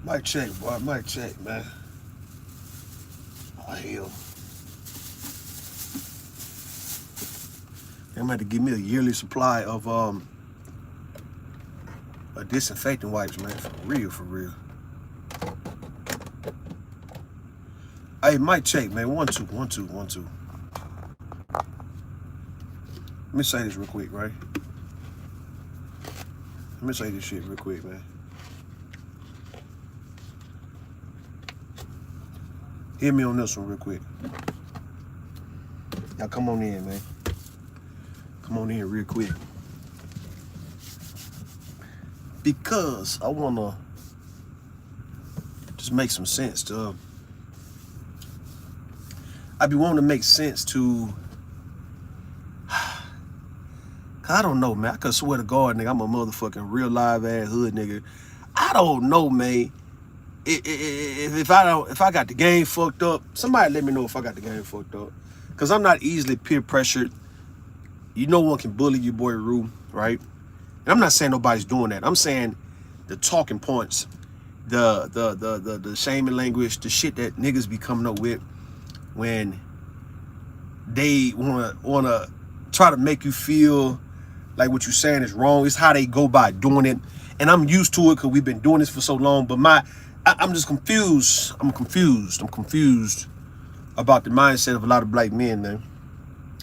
Mic check, boy. Mic check, man. Oh, hell. I'm going to give me a yearly supply of disinfectant wipes, man. For real, for real. Hey, mic check, man. 1 2 1 2 1 2. Let me say this real quick, right? Let me say this shit real quick, man. Hear me on this one real quick. Y'all come on in, man. Come on in real quick. Because I want to just make some sense to... I be wanting to make sense to... I don't know, man. I could swear to God, nigga, I'm a motherfucking real live ass hood nigga. I don't know, man. If I got the game fucked up, somebody let me know if I got the game fucked up. Cause I'm not easily peer pressured. You know one can bully you, boy, Rue, right? And I'm not saying nobody's doing that. I'm saying the talking points, the shaming language, the shit that niggas be coming up with when they wanna try to make you feel like what you're saying is wrong. It's how they go by doing it. And I'm used to it because we've been doing this for so long. But I'm just confused. I'm confused about the mindset of a lot of black men, man.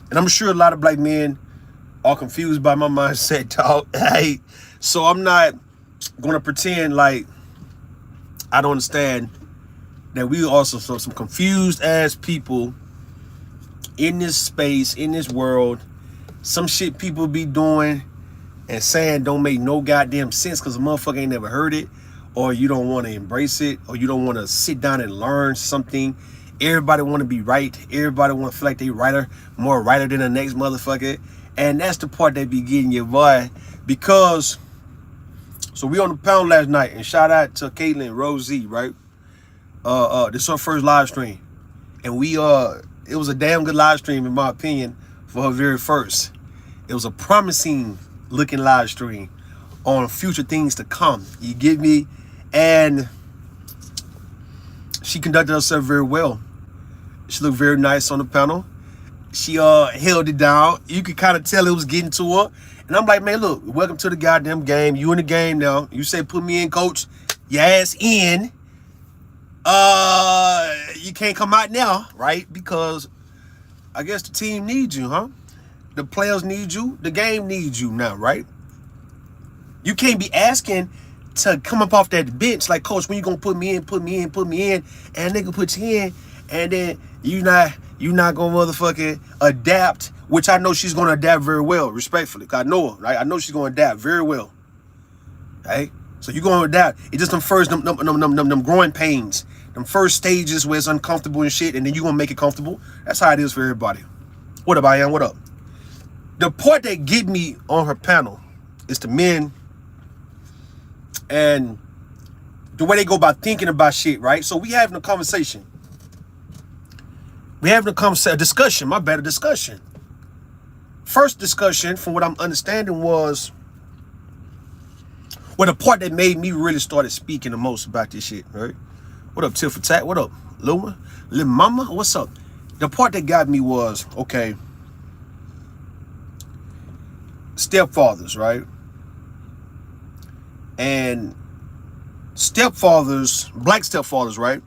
And I'm sure a lot of black men are confused by my mindset, dog. Hey, so I'm not going to pretend like I don't understand that we also saw some confused ass people in this space, in this world. Some shit people be doing and saying don't make no goddamn sense because a motherfucker ain't never heard it, or you don't want to embrace it, or you don't want to sit down and learn something. Everybody want to be right. Everybody want to feel like they more righter than the next motherfucker. And that's the part that be getting you, boy. Because, so we on the panel last night, and shout out to Caitlin and RogueC, right? This is our first live stream. And it was a damn good live stream, in my opinion, for her very first. It was a promising looking live stream on future things to come. You get me? And she conducted herself very well. She looked very nice on the panel. She held it down. You could kind of tell it was getting to her. And I'm like, man, look, welcome to the goddamn game. You in the game now. You say put me in, coach. Your ass in. You can't come out now, right? Because I guess the team needs you, huh? The players need you. The game needs you now, right? You can't be asking to come up off that bench like, coach, when you gonna put me in, and nigga put you in, and then you not gonna motherfucking adapt, which I know she's gonna adapt very well, respectfully. Cause I know her, right? I know she's gonna adapt very well. Right? So you gonna adapt. It's just them first them growing pains, them first stages where it's uncomfortable and shit, and then you gonna make it comfortable. That's how it is for everybody. What up, Ian? What up? The part that get me on her panel is the men and the way they go about thinking about shit, right? So we having a conversation. A discussion, a discussion. First discussion, from what I'm understanding, was the part that made me really started speaking the most about this shit, right? What up, Tiff for Tat? What up, Luma? Lil Mama? What's up? The part that got me was, okay, stepfathers, right? And stepfathers, black stepfathers, right?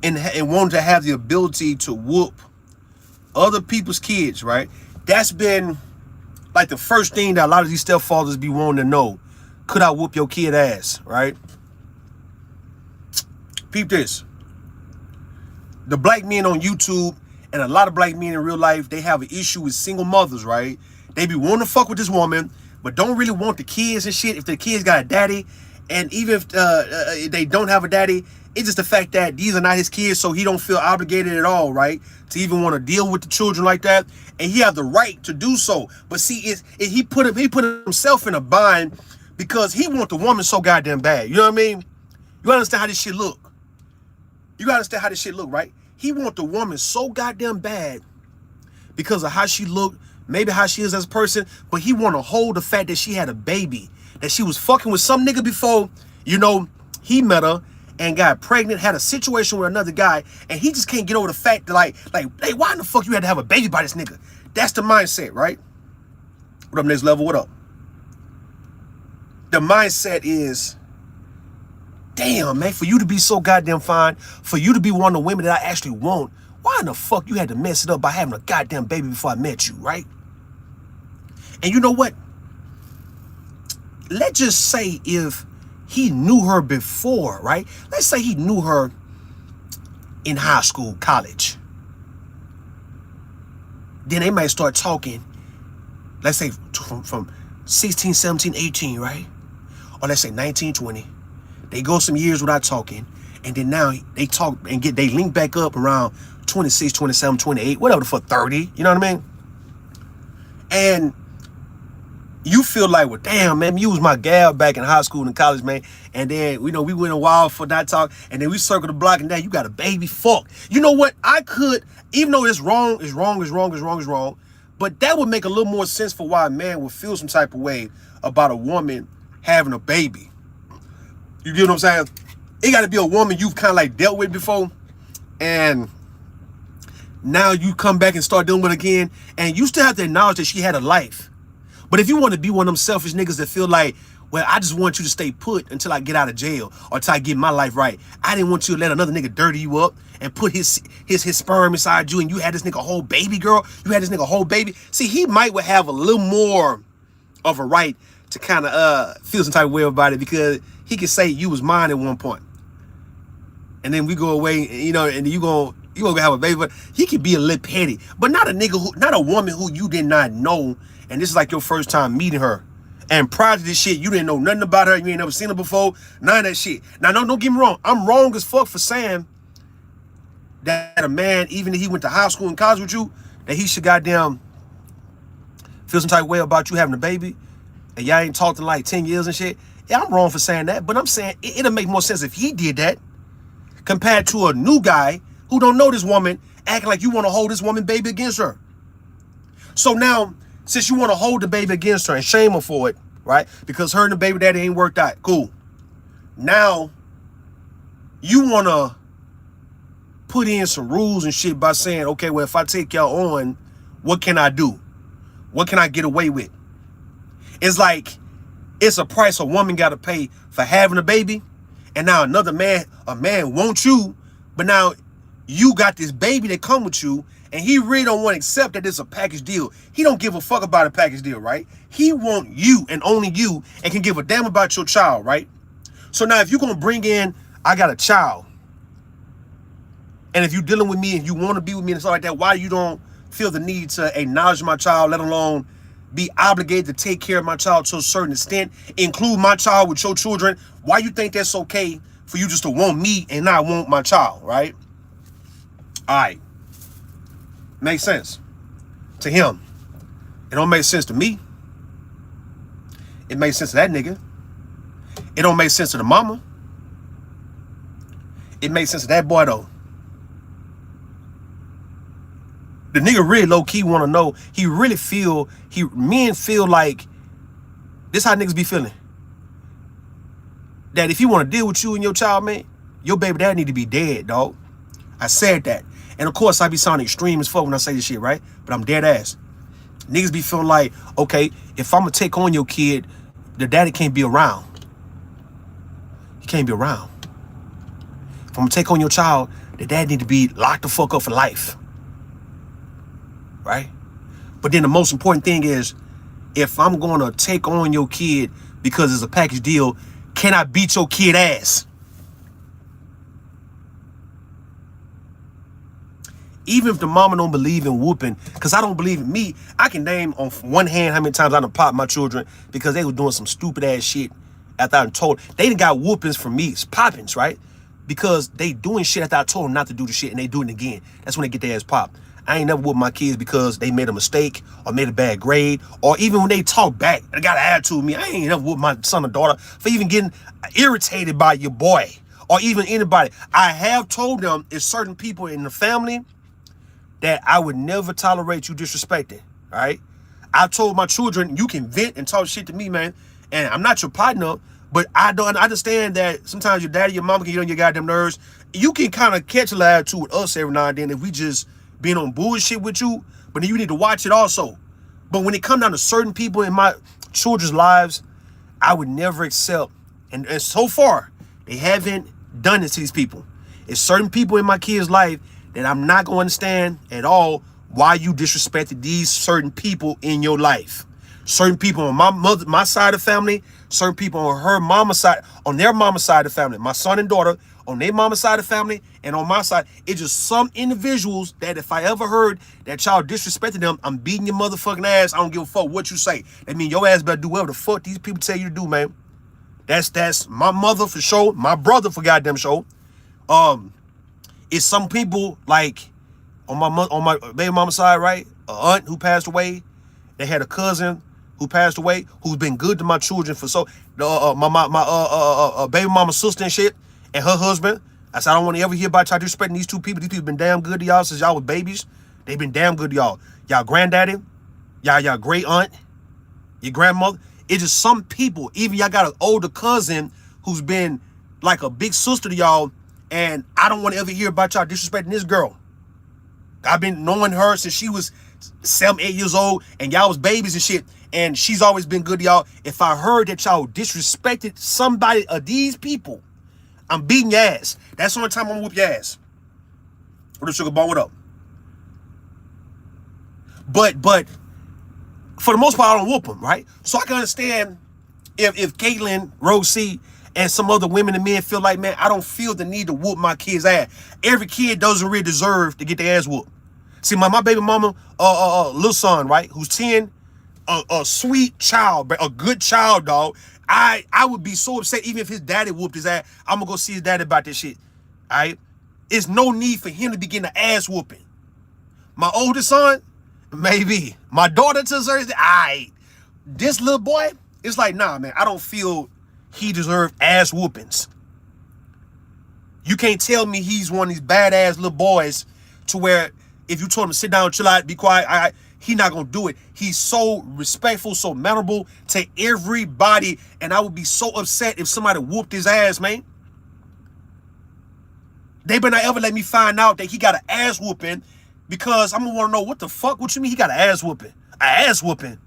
And wanting to have the ability to whoop other people's kids, right? That's been like the first thing that a lot of these stepfathers be wanting to know. Could I whoop your kid ass, right? Peep this. The black men on YouTube and a lot of black men in real life, they have an issue with single mothers, right? They be wanting to fuck with this woman, but don't really want the kids and shit. If the kids got a daddy, and even if they don't have a daddy, it's just the fact that these are not his kids, so he don't feel obligated at all, right? To even want to deal with the children like that, and he have the right to do so. But see, he put himself in a bind because he want the woman so goddamn bad. You know what I mean? You understand how this shit look? You understand how this shit look, right? He want the woman so goddamn bad because of how she look, maybe how she is as a person, but he want to hold the fact that she had a baby, that she was fucking with some nigga before, you know, he met her and got pregnant, had a situation with another guy, and he just can't get over the fact that like, hey, why in the fuck you had to have a baby by this nigga? That's the mindset, right? What up, next level? What up? The mindset is, damn, man, for you to be so goddamn fine, for you to be one of the women that I actually want, why in the fuck you had to mess it up by having a goddamn baby before I met you, right? And you know what? Let's just say if he knew her before, right? Let's say he knew her in high school, college. Then they might start talking, let's say from 16, 17, 18, right? Or let's say 19, 20. They go some years without talking, and then now they talk and they link back up around 26, 27, 28, whatever the fuck, 30, you know what I mean? And you feel like, well, damn, man, you was my gal back in high school and college, man. And then, you know, we went a while for that talk, and then we circled the block, and now you got a baby. Fuck. You know what? I could, even though it's wrong, but that would make a little more sense for why a man would feel some type of way about a woman having a baby. You get what I'm saying? It got to be a woman you've kind of like dealt with before, and now you come back and start dealing with it again, and you still have to acknowledge that she had a life. But if you want to be one of them selfish niggas that feel like, well, I just want you to stay put until I get out of jail or until I get my life right. I didn't want you to let another nigga dirty you up and put his sperm inside you, and you had this nigga whole baby, girl. You had this nigga whole baby. See, he might would have a little more of a right to kind of feel some type of way about it, because he could say you was mine at one point, and then we go away, you know, and you gonna have a baby. But he could be a little petty, but not a nigga who, not a woman who you did not know, and this is like your first time meeting her. And prior to this shit, you didn't know nothing about her. You ain't never seen her before. None of that shit. Now, don't get me wrong. I'm wrong as fuck for saying that a man, even if he went to high school and college with you, that he should goddamn feel some type of way about you having a baby, and y'all ain't talked in like 10 years and shit. Yeah, I'm wrong for saying that, but I'm saying it'll make more sense if he did that compared to a new guy who don't know this woman acting like you want to hold this woman baby against her. So now, since you want to hold the baby against her and shame her for it, right? Because her and the baby daddy ain't worked out. Cool. Now, you want to put in some rules and shit by saying, okay, well, if I take y'all on, what can I do? What can I get away with? It's like, it's a price a woman got to pay for having a baby. And now another man, a man wants you, but now you got this baby that come with you, and he really don't want to accept that it's a package deal. He don't give a fuck about a package deal, right? He want you and only you, and can give a damn about your child, right? So now if you're going to bring in, I got a child, and if you're dealing with me and you want to be with me and stuff like that, why you don't feel the need to acknowledge my child, let alone be obligated to take care of my child to a certain extent, include my child with your children? Why you think that's okay for you just to want me and not want my child, right? All right. Makes sense to him. It don't make sense to me. It makes sense to that nigga. It don't make sense to the mama. It makes sense to that boy though. The nigga really low-key want to know. He really feel, men feel like, this how niggas be feeling. That if he want to deal with you and your child, man, your baby dad need to be dead, dog. I said that. And of course, I be sounding extreme as fuck when I say this shit, right? But I'm dead ass. Niggas be feeling like, okay, if I'm going to take on your kid, the daddy can't be around. He can't be around. If I'm going to take on your child, the dad need to be locked the fuck up for life. Right? But then the most important thing is, if I'm going to take on your kid because it's a package deal, can I beat your kid ass? Even if the mama don't believe in whooping, because I don't believe in me, I can name on one hand how many times I done popped my children because they were doing some stupid ass shit after I done told. They done got whoopings from me. It's poppings, right? Because they doing shit after I told them not to do the shit, and they do it again. That's when they get their ass popped. I ain't never whooped my kids because they made a mistake or made a bad grade, or even when they talk back and got an attitude with me. I ain't never whooped my son or daughter for even getting irritated by your boy or even anybody. I have told them it's certain people in the family that I would never tolerate you disrespecting, all right? I told my children, you can vent and talk shit to me, man, and I'm not your partner, But I don't understand that sometimes your daddy, your mama can get on your goddamn nerves. You can kind of catch a lad too with us every now and then if we just being on bullshit with you. But then you need to watch it also. But when it comes down to certain people in my children's lives, I would never accept. And so far, they haven't done this to these people. It's certain people in my kids' life that I'm not going to understand at all why you disrespected these certain people in your life. Certain people on my side of the family, certain people on her mama's side, on their mama's side of the family, my son and daughter, on their mama's side of the family, and on my side. It's just some individuals that if I ever heard that y'all disrespected them, I'm beating your motherfucking ass. I don't give a fuck what you say. That means your ass better do whatever the fuck these people tell you to do, man. That's my mother for sure, my brother for goddamn sure. It's some people like on my baby mama's side, right? An aunt who passed away. They had a cousin who passed away, who's been good to my children for so my baby mama's sister and shit, and her husband. I said I don't want to ever hear about y'all disrespecting these two people. These people been damn good to y'all since y'all was babies. They've been damn good to y'all. Y'all granddaddy, y'all great aunt, your grandmother. It's just some people. Even y'all got an older cousin who's been like a big sister to y'all, and I don't want to ever hear about y'all disrespecting this girl. I've been knowing her since she was 7, 8 years old, and y'all was babies and shit, and she's always been good to y'all. If I heard that y'all disrespected somebody of these people, I'm beating your ass. That's the only time I'm gonna whoop your ass. What up, Sugar Bone? What up? But for the most part, I don't whoop them, right? So I can understand if Caitlyn, RogueC, and some other women and men feel like, man, I don't feel the need to whoop my kid's ass. Every kid doesn't really deserve to get their ass whooped. See, my baby mama, little son, right, who's 10, a sweet child, a good child, dog. I would be so upset even if his daddy whooped his ass. I'm gonna go see his daddy about this shit, all right? It's no need for him to be getting an ass whooping. My oldest son, maybe. My daughter to a certain extent, all right. This little boy, it's like, nah, man, I don't feel he deserves ass whoopings. You can't tell me he's one of these badass little boys to where if you told him to sit down, chill out, be quiet, he not gonna do it. He's so respectful, so mannerable to everybody, and I would be so upset if somebody whooped his ass, man. They better not ever let me find out that he got an ass whooping, because I'm gonna wanna know what the fuck, what you mean he got an ass whooping? An ass whooping?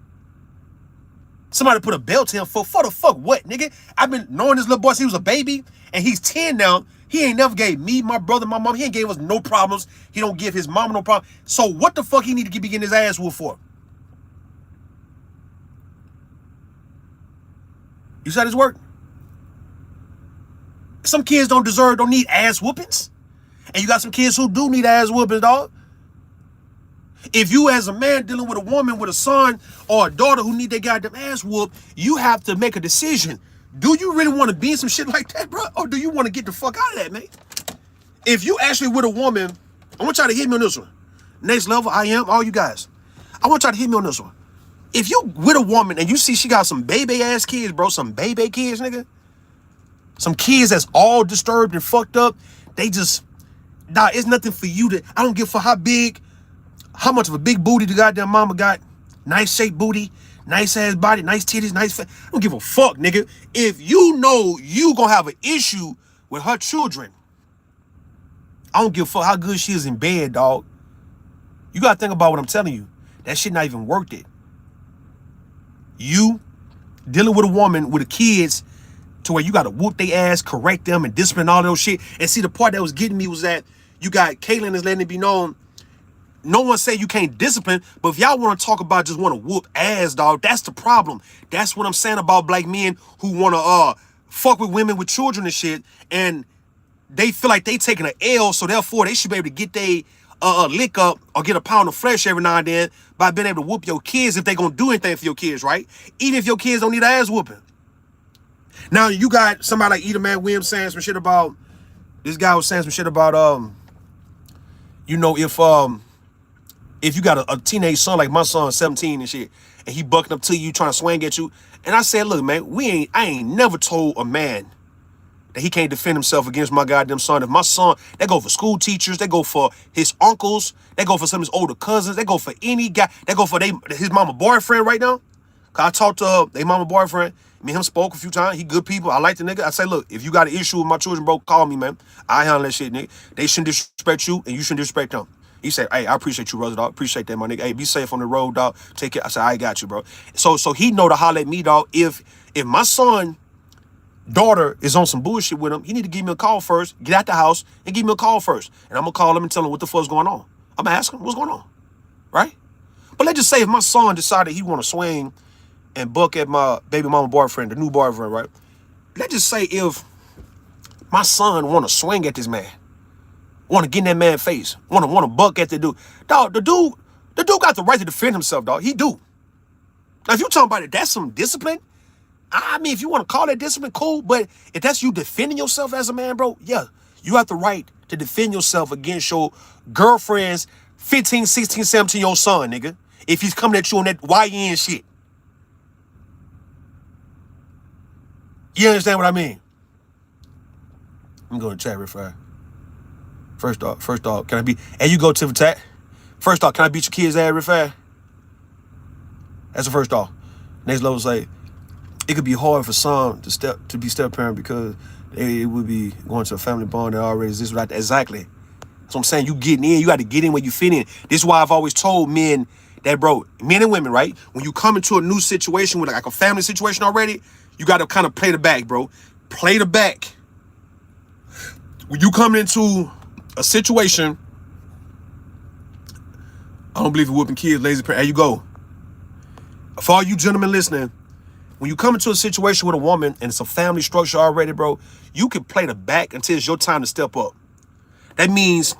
Somebody put a belt to him for the fuck what, nigga? I've been knowing this little boy since he was a baby, and he's 10 now. He ain't never gave me, my brother, my mom, he ain't gave us no problems. He don't give his mama no problem. So what the fuck he need to be getting his ass whooped for? You said his work? Some kids don't need ass whoopings. And you got some kids who do need ass whoopings, dog. If you as a man dealing with a woman with a son or a daughter who need their goddamn ass whooped, you have to make a decision. Do you really want to be in some shit like that, bro? Or do you want to get the fuck out of that, man? If you actually with a woman, I want y'all to hit me on this one. Next level, I am, all you guys. I want y'all to hit me on this one. If you with a woman and you see she got some baby ass kids, bro, some baby kids, nigga. Some kids that's all disturbed and fucked up. They just, nah, it's nothing for you to, I don't give a fuck how much of a big booty the goddamn mama got. Nice shaped booty, nice ass body, nice titties, nice fat. I don't give a fuck, nigga. If you know you gonna have an issue with her children, I don't give a fuck how good she is in bed, dog. You gotta think about what I'm telling you. That shit not even worth it. You dealing with a woman with the kids to where you gotta whoop their ass, correct them, and discipline all those shit. And see, the part that was getting me was that you got Caitlyn is letting it be known. No one say you can't discipline, but if y'all want to talk about just want to whoop ass, dog, that's the problem. That's what I'm saying about black men who want to fuck with women with children and shit, and they feel like they taking an L, so therefore they should be able to get they lick up or get a pound of flesh every now and then by being able to whoop your kids if they gonna do anything for your kids, right? Even if your kids don't need an ass whooping. Now you got somebody like Eda Man Williams saying some shit about, this guy was saying some shit about you know, if you got a teenage son like my son, 17 and shit, and he bucking up to you, trying to swing at you, and I said, look, man, I ain't never told a man that he can't defend himself against my goddamn son. If my son, they go for school teachers, they go for his uncles, they go for some of his older cousins, they go for any guy, they go for his mama boyfriend right now. Cause I talked to her, they mama boyfriend, Me and him spoke a few times. He good people. I like the nigga. I say, look, if you got an issue with my children, bro, call me, man. I handle that shit, nigga. They shouldn't disrespect you, and you shouldn't disrespect them. He said, hey, I appreciate you, brother, dog. Appreciate that, my nigga. Hey, be safe on the road, dog. Take care. I said, I got you, bro. So he know to holler at me, dog. If my son, daughter is on some bullshit with him, he need to give me a call first, get out the house, and give me a call first. And I'm going to call him and tell him what the fuck's going on. I'm going to ask him what's going on, right? But let's just say if my son decided he want to swing and buck at my baby mama boyfriend, the new boyfriend, right? Let's just say if my son want to swing at this man, want to get in that man's face, want to buck at the dude. Dog, the dude got the right to defend himself, dog. He do. Now, if you talking about it, that's some discipline. I mean, if you want to call that discipline, cool. But if that's you defending yourself as a man, bro, yeah, you have the right to defend yourself against your girlfriend's 15, 16, 17-year-old son, nigga. If he's coming at you on that YN shit. You understand what I mean? I'm going to chat real fast. First off, can I be... Hey, you go to the tat. First off, can I beat your kids' ass real fast? That's the first off. Next level say, it could be hard for some to be step-parent because they would be going to a family bond that already exists right there. Exactly. That's what I'm saying. You getting in, you got to get in where you fit in. This is why I've always told men that, bro, men and women, right? When you come into a new situation with like a family situation already, you got to kind of play the back, bro. Play the back. When you come into a situation, I don't believe in whooping kids, lazy parent. There you go. For all you gentlemen listening, when you come into a situation with a woman and it's a family structure already, bro, you can play the back until it's your time to step up. That means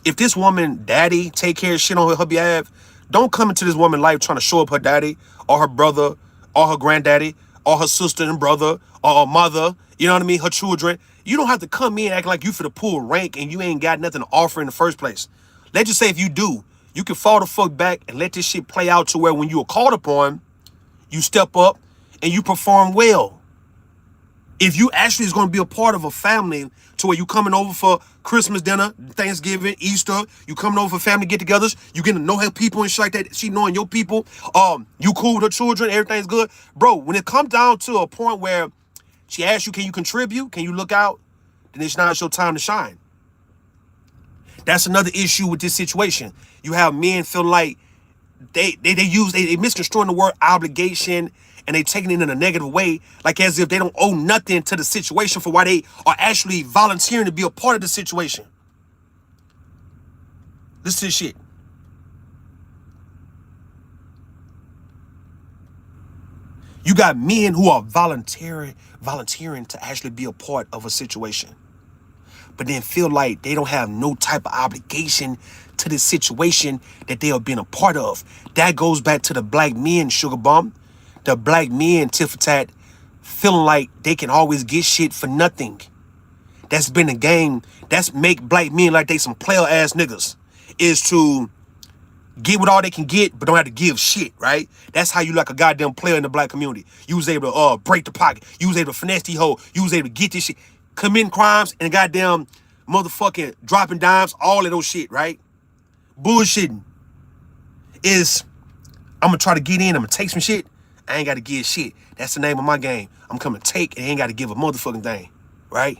if this woman, daddy, take care of shit on her behalf, don't come into this woman's life trying to show up her daddy or her brother or her granddaddy or her sister and brother or her mother, you know what I mean, her children. You don't have to come in acting like you for the pull rank and you ain't got nothing to offer in the first place. Let's just say if you do, you can fall the fuck back and let this shit play out to where when you are called upon, you step up and you perform well. If you actually is going to be a part of a family to where you coming over for Christmas dinner, Thanksgiving, Easter, you coming over for family get-togethers, you getting to know her people and shit like that, she knowing your people, you cool with her children, everything's good. Bro, when it comes down to a point where she asks you, can you contribute? Can you look out? Then it's not your time to shine. That's another issue with this situation. You have men feeling like they misconstruing the word obligation and they taking it in a negative way, like as if they don't owe nothing to the situation for why they are actually volunteering to be a part of the situation. Listen to this shit. You got men who are volunteering to actually be a part of a situation, but then feel like they don't have no type of obligation to this situation that they have been a part of. That goes back to the black men, sugar bomb. The black men, tit for tat, feeling like they can always get shit for nothing. That's been a game. That's make black men like they some player ass niggas. Is to get what all they can get, but don't have to give shit, right? That's how you like a goddamn player in the black community. You was able to break the pocket. You was able to finesse the hoe. You was able to get this shit. Committing crimes and goddamn motherfucking dropping dimes, all of those shit, right? Bullshitting is, I'm going to try to get in, I'm going to take some shit. I ain't got to give shit. That's the name of my game. I'm coming to take and ain't got to give a motherfucking thing, right?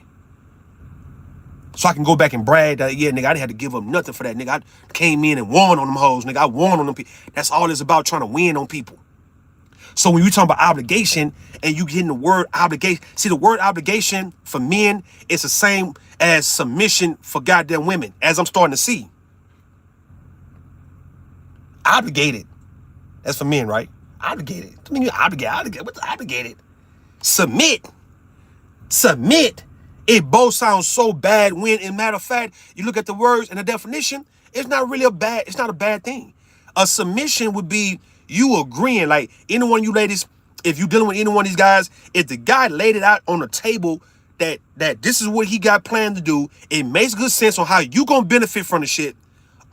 So I can go back and brag that, yeah, nigga, I didn't have to give up nothing for that, nigga. I came in and won on them hoes, nigga. I won on them people. That's all it's about, trying to win on people. So when you talking about obligation and you getting the word obligation, see, the word obligation for men is the same as submission for goddamn women, as I'm starting to see. Obligated. That's for men, right? Obligated. I mean, you obligated. What's obligated? Submit. It both sounds so bad when, in matter of fact, you look at the words and the definition, it's not a bad thing. A submission would be you agreeing, like any one of you ladies, if you dealing with any one of these guys, if the guy laid it out on the table that this is what he got planned to do, it makes good sense on how you gonna benefit from the shit.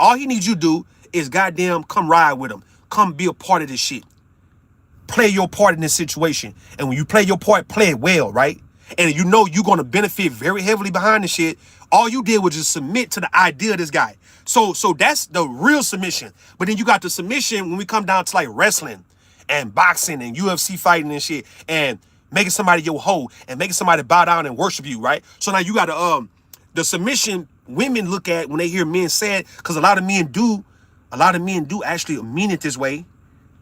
All he needs you to do is goddamn come ride with him. Come be a part of this shit. Play your part in this situation. And when you play your part, play it well, right? And you know you're going to benefit very heavily behind the shit. All you did was just submit to the idea of this guy. So that's the real submission. But then you got the submission when we come down to like wrestling and boxing and UFC fighting and shit. And making somebody your hoe and making somebody bow down and worship you, right? So now you got to the submission women look at when they hear men say it, because a lot of men do actually mean it this way.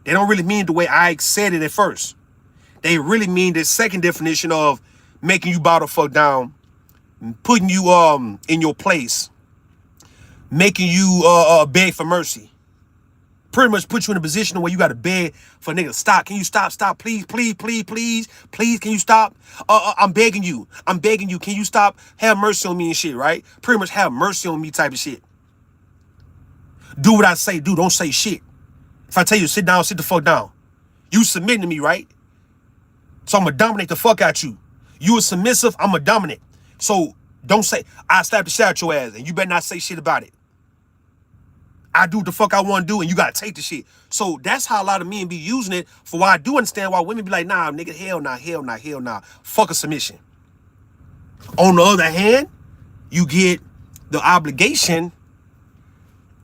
They don't really mean the way I said it at first. They really mean the second definition of making you bow the fuck down, putting you in your place, making you beg for mercy. Pretty much put you in a position where you got to beg for a nigga to stop. Can you stop, please, can you stop? I'm begging you, can you stop? Have mercy on me and shit, right? Pretty much have mercy on me type of shit. Do what I say, do, don't say shit. If I tell you to sit down, sit the fuck down. You submitting to me, right? So I'm gonna dominate the fuck out you. You a submissive, I'm a dominant. So don't say, I slap the shit out your ass and you better not say shit about it. I do what the fuck I want to do and you gotta take the shit. So that's how a lot of men be using it, for why I do understand why women be like, nah, nigga, hell nah. Fuck a submission. On the other hand, you get the obligation.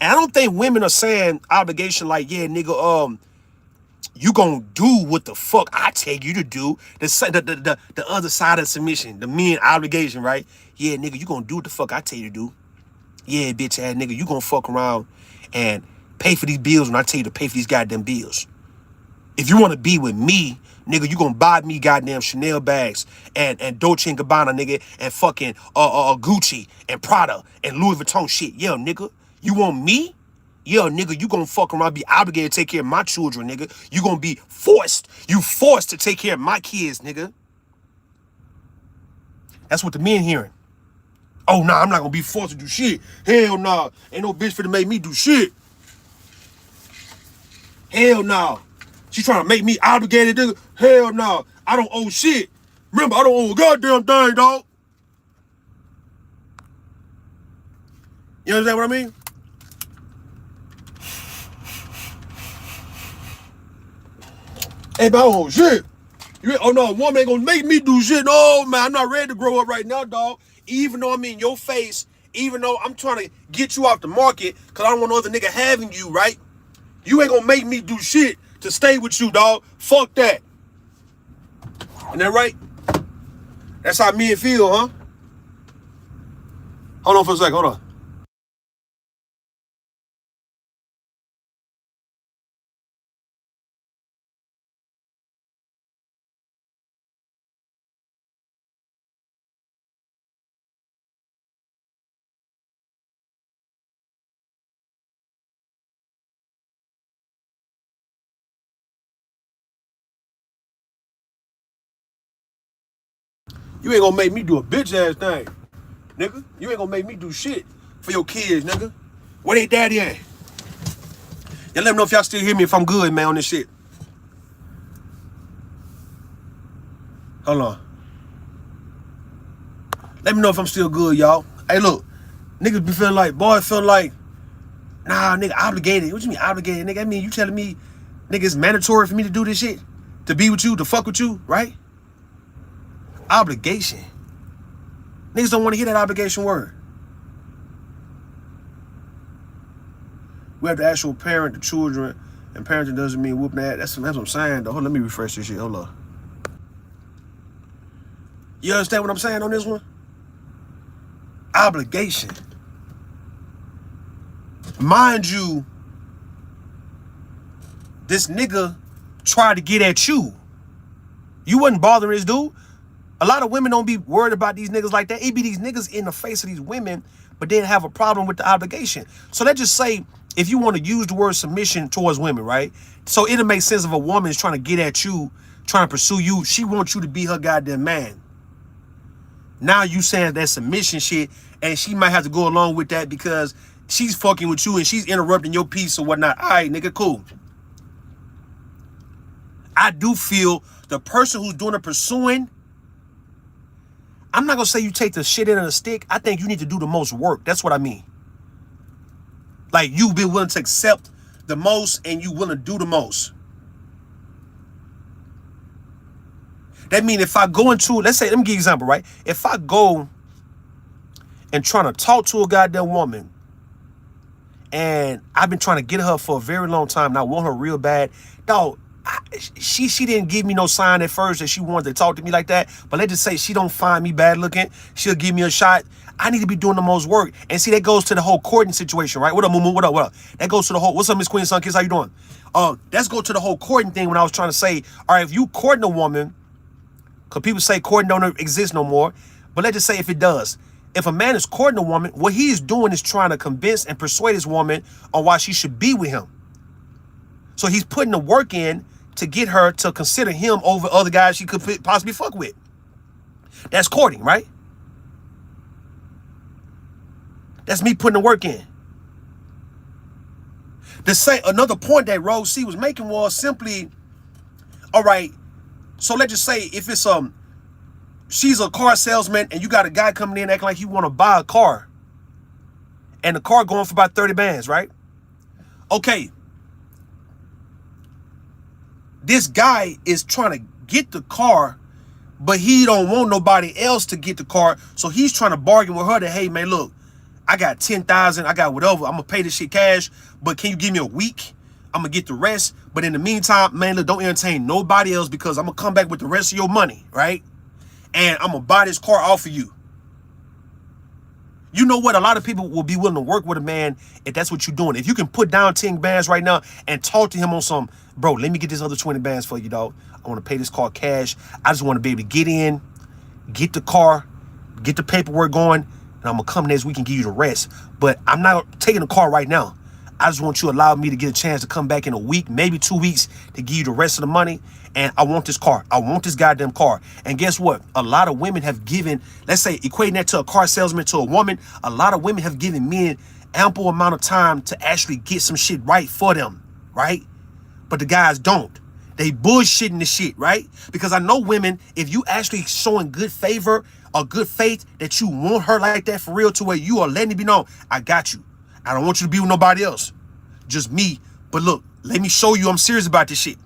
And I don't think women are saying obligation like, yeah, nigga, you gonna do what the fuck I tell you to do. The other side of submission, the men obligation, right? Yeah, nigga, you gonna do what the fuck I tell you to do. Yeah, bitch ass nigga, you gonna fuck around and pay for these bills when I tell you to pay for these goddamn bills. If you want to be with me, nigga, you gonna buy me goddamn Chanel bags and Dolce & Gabbana, nigga, and fucking Gucci and Prada and Louis Vuitton shit. Yeah, nigga, you want me? Yeah, nigga, you gonna fuck around, be obligated to take care of my children, nigga. You gonna be forced. You forced to take care of my kids, nigga. That's what the men hearing. Oh, nah, I'm not gonna be forced to do shit. Hell nah. Ain't no bitch finna make me do shit. Hell nah. She trying to make me obligated, nigga. Hell nah. I don't owe shit. Remember, I don't owe a goddamn thing, dog. You understand what I mean? Hey, but I don't owe shit. Oh no, a woman ain't gonna make me do shit. No, man, I'm not ready to grow up right now, dog. Even though I'm in your face, even though I'm trying to get you off the market, because I don't want no other nigga having you, right? You ain't gonna make me do shit to stay with you, dog. Fuck that. Isn't that right? That's how men feel, huh? Hold on for a second, hold on. You ain't gonna make me do a bitch ass thing, nigga. You ain't gonna make me do shit for your kids, nigga. Where they daddy at? Y'all let me know if y'all still hear me, if I'm good, man, on this shit. Hold on. Let me know if I'm still good, y'all. Hey, look. Niggas be feeling like, boy, feeling like, nah, nigga, obligated. What you mean obligated, nigga? I mean, you telling me, nigga, it's mandatory for me to do this shit? To be with you, to fuck with you, right? Obligation. Niggas don't want to hear that obligation word. We have the actual parent, the children, and parenting doesn't mean whooping that. That's what I'm saying, though. Hold on, let me refresh this shit. Hold on. You understand what I'm saying on this one? Obligation. Mind you, this nigga tried to get at you. You wasn't bothering this dude. A lot of women don't be worried about these niggas like that. It be these niggas in the face of these women, but then have a problem with the obligation. So let's just say, if you want to use the word submission towards women, right? So it'll make sense if a woman is trying to get at you, trying to pursue you. She wants you to be her goddamn man. Now you saying that submission shit, and she might have to go along with that because she's fucking with you and she's interrupting your peace or whatnot. All right, nigga, cool. I do feel the person who's doing the pursuing, I'm not gonna say you take the shit in of the stick. I think you need to do the most work. That's what I mean. Like, you be willing to accept the most and you willing to do the most. That mean if I go into, let's say, let me give you an example, right? If I go and trying to talk to a goddamn woman and I've been trying to get her for a very long time and I want her real bad, dog, she didn't give me no sign at first that she wanted to talk to me like that. But let's just say she don't find me bad looking. She'll give me a shot. I need to be doing the most work. And see, that goes to the whole courting situation, right? What up, Moo? What up? What up? That goes to the whole, what's up, Miss Queen, Sun Kiss? How you doing? Let's go to the whole courting thing when I was trying to say, all right, if you courting a woman, because people say courting don't exist no more, but let's just say if it does. If a man is courting a woman, what he is doing is trying to convince and persuade his woman on why she should be with him. So he's putting the work in to get her to consider him over other guys she could possibly fuck with. That's courting, right? That's me putting the work in. The same, another point that RogueC was making was simply, all right, so let's just say if it's she's a car salesman and you got a guy coming in acting like he want to buy a car, and the car going for about 30 bands, right? Okay. This guy is trying to get the car, but he don't want nobody else to get the car. So he's trying to bargain with her that, hey, man, look, I got 10,000, I got whatever. I'm going to pay this shit cash, but can you give me a week? I'm going to get the rest. But in the meantime, man, look, don't entertain nobody else because I'm going to come back with the rest of your money, right? And I'm going to buy this car off of you. You know what? A lot of people will be willing to work with a man if that's what you're doing. If you can put down 10 bands right now and talk to him on some, bro, let me get this other 20 bands for you, dog. I want to pay this car cash. I just want to be able to get in, get the car, get the paperwork going, and I'm going to come next week and give you the rest. But I'm not taking the car right now. I just want you to allow me to get a chance to come back in a week, maybe 2 weeks, to give you the rest of the money. And I want this car. I want this goddamn car. And guess what? A lot of women have given, let's say, equating that to a car salesman to a woman, a lot of women have given men ample amount of time to actually get some shit right for them, right? But the guys don't. They bullshitting the shit, right? Because I know women, if you actually showing good favor or good faith that you want her like that for real, to where you are letting it be known, I got you. I don't want you to be with nobody else. Just me. But look, let me show you I'm serious about this shit.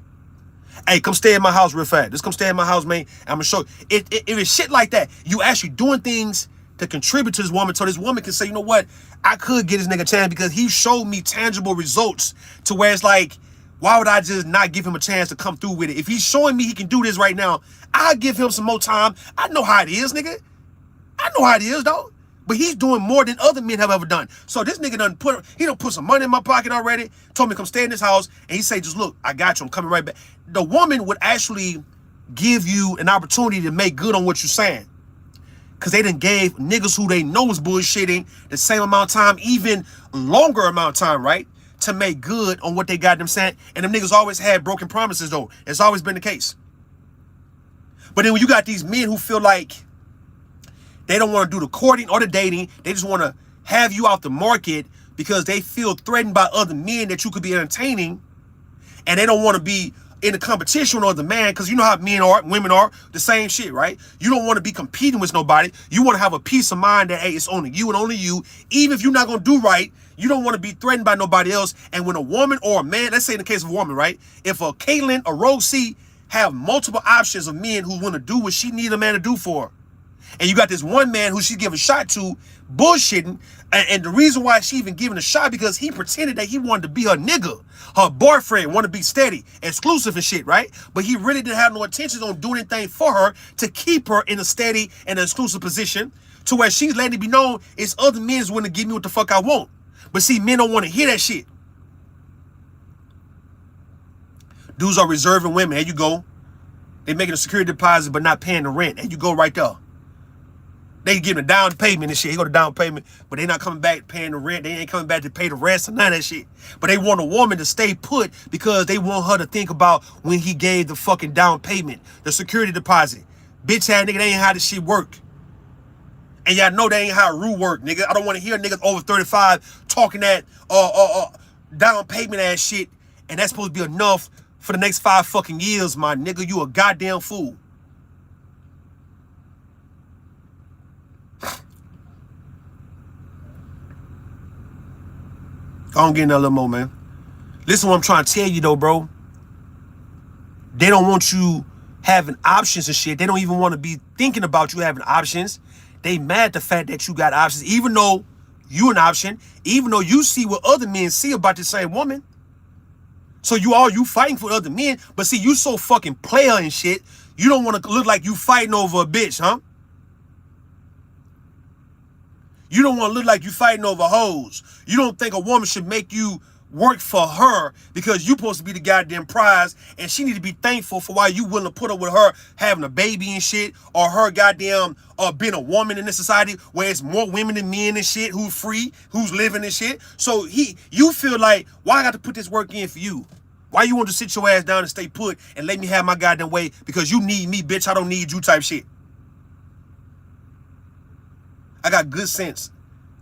Hey, come stay in my house real fast. Just come stay in my house, man. I'm going to show you. If it's shit like that, you actually doing things to contribute to this woman so this woman can say, you know what? I could get this nigga a chance because he showed me tangible results to where it's like, why would I just not give him a chance to come through with it? If he's showing me he can do this right now, I'll give him some more time. I know how it is, nigga. I know how it is, dog. But he's doing more than other men have ever done. So this nigga done put some money in my pocket already, told me to come stay in this house, and he say, just look, I got you, I'm coming right back. The woman would actually give you an opportunity to make good on what you're saying. Because they done gave niggas who they know is bullshitting the same amount of time, even longer amount of time, right? To make good on what they got them saying. And them niggas always had broken promises, though. It's always been the case. But then when you got these men who feel like they don't want to do the courting or the dating, they just want to have you out the market because they feel threatened by other men that you could be entertaining, and they don't want to be in a competition with other man, because you know how men are, women are, the same shit, right? You don't want to be competing with nobody. You want to have a peace of mind that, hey, it's only you and only you. Even if you're not going to do right, you don't want to be threatened by nobody else. And when a woman or a man, let's say in the case of a woman, right? If a Caitlyn or RogueC have multiple options of men who want to do what she need a man to do for her, and you got this one man who she give a shot to, bullshitting, and the reason why she even giving a shot because he pretended that he wanted to be her nigga, her boyfriend, want to be steady, exclusive and shit, right? But he really didn't have no intentions on doing anything for her to keep her in a steady and exclusive position, to where she's letting it be known it's other men's willing to give me what the fuck I want. But see, men don't want to hear that shit. Dudes are reserving women. There you go. They making a security deposit but not paying the rent. There you go right there. They giving a down payment and shit. He go to down payment, but they not coming back paying the rent. They ain't coming back to pay the rest or none of that shit. But they want a woman to stay put because they want her to think about when he gave the fucking down payment, the security deposit. Bitch ass nigga, that ain't how this shit work. And y'all know that ain't how Rue work, nigga. I don't want to hear niggas over 35 talking that down payment ass shit, and that's supposed to be enough for the next 5 fucking years, my nigga. You a goddamn fool. I don't get in that little more, man. Listen, what I'm trying to tell you though, bro. They don't want you having options and shit. They don't even want to be thinking about you having options. They mad at the fact that you got options, even though you an option, even though you see what other men see about the same woman. So you fighting for other men, but see, you so fucking player and shit, you don't want to look like you fighting over a bitch, huh? You don't want to look like you fighting over hoes. You don't think a woman should make you work for her because you supposed to be the goddamn prize, and she need to be thankful for why you willing to put up with her having a baby and shit, or her goddamn being a woman in this society where it's more women than men and shit, who's free, who's living and shit. So you feel like, why I got to put this work in for you? Why you want to sit your ass down and stay put and let me have my goddamn way because you need me, bitch, I don't need you type shit. I got good sense.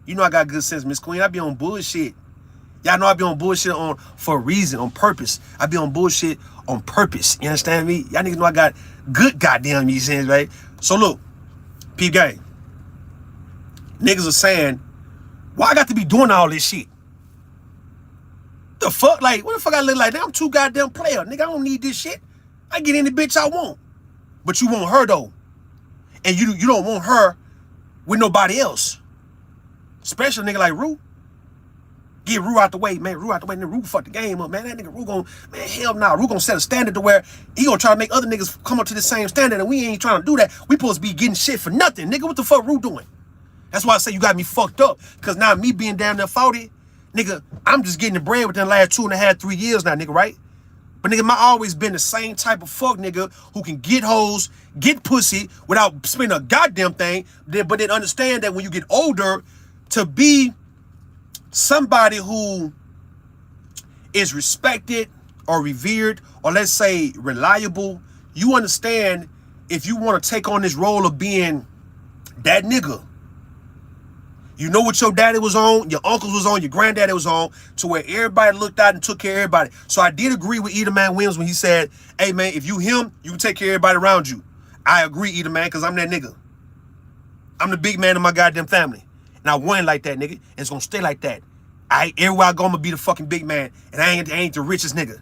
You know I got good sense, Miss Queen. I be on bullshit. Y'all know I be on bullshit for a reason, on purpose. I be on bullshit on purpose. You understand me? Y'all niggas know I got good goddamn me sense, right? So look, peep gang. Niggas are saying, why I got to be doing all this shit? The fuck? Like, what the fuck I look like? Now I'm too goddamn player. Nigga, I don't need this shit. I get any bitch I want. But you want her though. And you don't want her with nobody else. Especially a nigga like Rue. Get Rue out the way, man. Rue out the way. Then Rue fuck the game up, man. That nigga Rue gon', man, hell nah. Rue gon' set a standard to where he gon' try to make other niggas come up to the same standard, and we ain't trying to do that. We supposed to be getting shit for nothing. Nigga, what the fuck Rue doing? That's why I say you got me fucked up. Cause now me being down there 40, nigga, I'm just getting the bread within the last 2.5, 3 years now, nigga, right? But nigga, I always been the same type of fuck nigga who can get hoes, get pussy without spending a goddamn thing. But then understand that when you get older, to be somebody who is respected or revered, or let's say reliable, you understand if you want to take on this role of being that nigga. You know what your daddy was on, your uncles was on, your granddaddy was on, to where everybody looked out and took care of everybody. So I did agree with Edelman Williams when he said, hey man, if you him, you can take care of everybody around you. I agree, Edelman, because I'm that nigga. I'm the big man of my goddamn family. And I won like that, nigga. And it's gonna stay like that. Everywhere I go, I'm gonna be the fucking big man. And I ain't the richest nigga.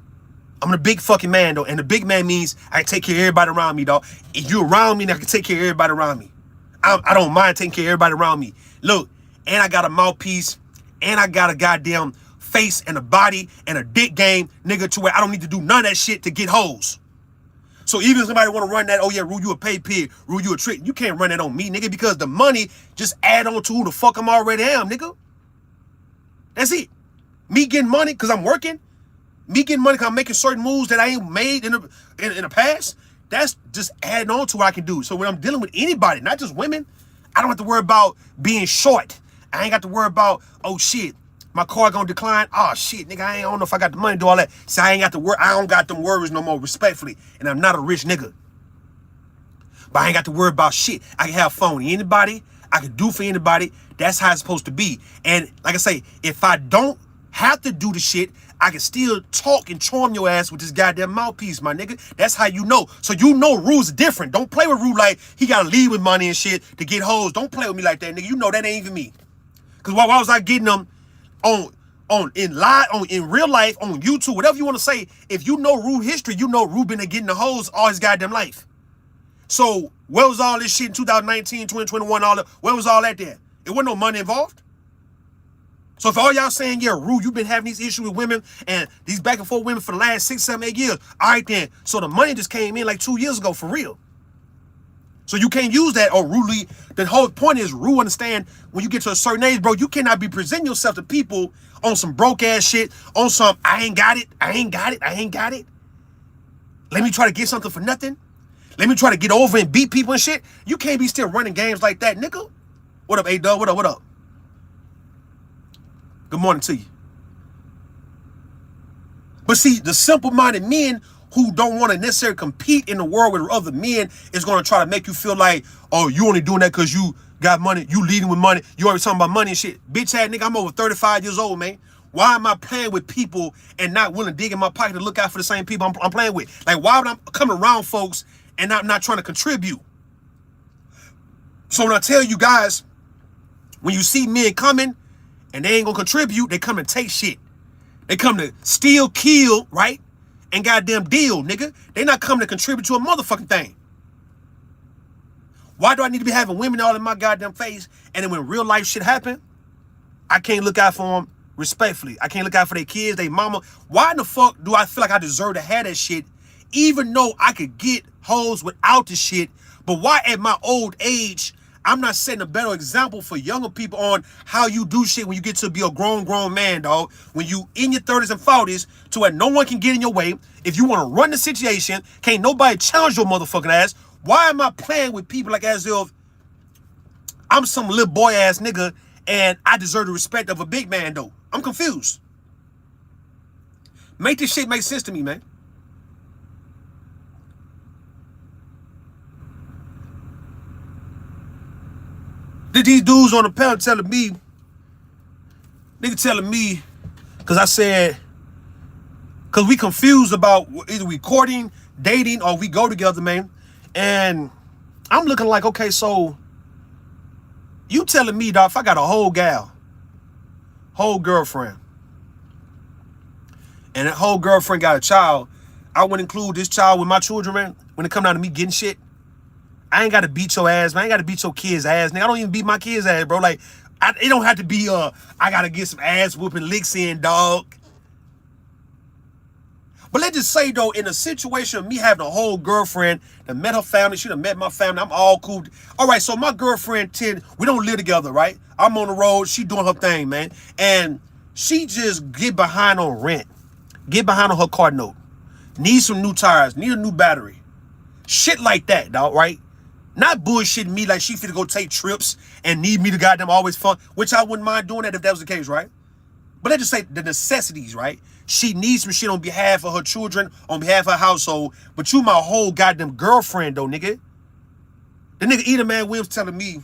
I'm the big fucking man, though. And the big man means I can take care of everybody around me, dog. If you around me, then I can take care of everybody around me. I don't mind taking care of everybody around me. Look, and I got a mouthpiece, and I got a goddamn face and a body and a dick game, nigga, to where I don't need to do none of that shit to get hoes. So even if somebody want to run that, oh yeah, Rue, you a pay pig, Rue, you a trick, you can't run that on me, nigga, because the money just add on to who the fuck I'm already am, nigga. That's it. Me getting money because I'm working, me getting money because I'm making certain moves that I ain't made in the past, that's just adding on to what I can do. So when I'm dealing with anybody, not just women, I don't have to worry about being short. I ain't got to worry about, oh shit, my car gonna decline. Oh shit, nigga, I don't know if I got the money to do all that. See, I ain't got to worry. I don't got them worries no more, respectfully. And I'm not a rich nigga. But I ain't got to worry about shit. I can have fun with anybody. I can do for anybody. That's how it's supposed to be. And like I say, if I don't have to do the shit, I can still talk and charm your ass with this goddamn mouthpiece, my nigga. That's how you know. So you know Rue's different. Don't play with Rue like he gotta leave with money and shit to get hoes. Don't play with me like that, nigga. You know that ain't even me. Cause why was I getting them in real life, on YouTube, whatever you want to say? If you know Rue history, you know Rue been getting the hoes all his goddamn life. So where was all this shit in 2019, 2021, where was all that there? It wasn't no money involved. So if all y'all saying, yeah, Rue, you've been having these issues with women and these back and forth women for the last 6, 7, 8 years. All right then. So the money just came in like 2 years ago for real. So you can't use that. Or Rue, the whole point is Rue understand when you get to a certain age, bro, you cannot be presenting yourself to people on some broke ass shit, on some I ain't got it. Let me try to get something for nothing. Let me try to get over and beat people and shit. You can't be still running games like that, nigga. What up, A-Dub? What up? Good morning to you. But see, the simple-minded men who don't want to necessarily compete in the world with other men is going to try to make you feel like, oh, you only doing that because you got money, you leading with money, you always talking about money and shit. Bitch ass nigga, I'm over 35 years old, man. Why am I playing with people and not willing to dig in my pocket to look out for the same people I'm playing with? Like, why would I come around folks and I'm not trying to contribute? So when I tell you guys, when you see men coming and they ain't gonna contribute, they come to take shit. They come to steal, kill, right? And goddamn deal, nigga. They not coming to contribute to a motherfucking thing. Why do I need to be having women all in my goddamn face? And then when real life shit happen, I can't look out for them Respectfully, I can't look out for their kids, their mama. Why in the fuck do I feel like I deserve to have that shit, even though I could get hoes without the shit? But why at my old age, I'm not setting a better example for younger people on how you do shit when you get to be a grown man, dog. When you in your 30s and 40s to where no one can get in your way. If you want to run the situation, can't nobody challenge your motherfucking ass. Why am I playing with people like as if I'm some little boy ass nigga and I deserve the respect of a big man though? I'm confused. Make this shit make sense to me, man. These dudes on the panel telling me, because I said, because we confused about either we courting, dating, or we go together, man. And I'm looking like, okay, so you telling me, dog, if I got a whole girlfriend, and that whole girlfriend got a child, I would include this child with my children, man, when it come down to me getting shit. I ain't got to beat your ass, man. I ain't got to beat your kids' ass, nigga. I don't even beat my kids' ass, bro. Like, it don't have to be, I got to get some ass whooping licks in, dog. But let's just say, though, in a situation of me having a whole girlfriend that met her family, she done met my family, I'm all cool. All right, so my girlfriend, we don't live together, right? I'm on the road, she doing her thing, man. And she just get behind on rent, get behind on her car note, need some new tires, need a new battery. Shit like that, dog, right? Not bullshitting me like she finna go take trips and need me to goddamn always fun, which I wouldn't mind doing that if that was the case, right? But let's just say the necessities, right? She needs some shit on behalf of her children, on behalf of her household, but you my whole goddamn girlfriend, though, nigga. The nigga Eda Man Williams telling me,